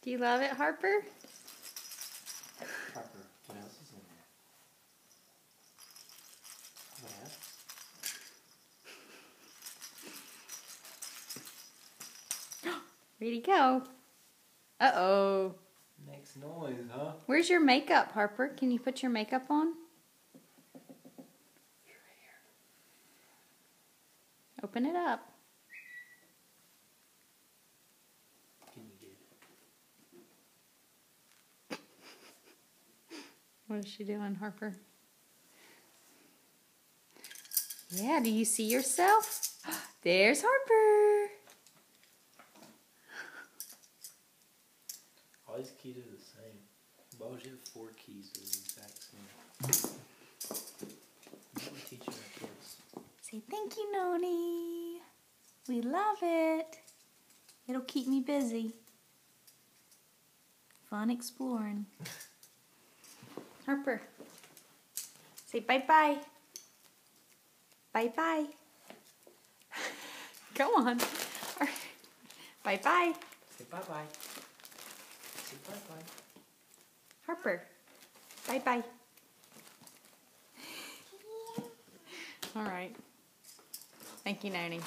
Do you love it, Harper? Harper, what else is in there? What? Where'd he go? Uh-oh. Makes noise, huh? Where's your makeup, Harper? Can you put your makeup on? Open it up. Can you get it? What is she doing, Harper? Yeah, do you see yourself? There's Harper. All these keys are the same. Why would you have 4 keys that are the exact same? What are we teaching our kids? Say thank you, Noni. We love it. It'll keep me busy. Fun exploring. Harper, say bye-bye. Bye-bye. Come on. Bye-bye. Say bye-bye. Say bye-bye. Harper, bye-bye. All right. Thank you, Noni.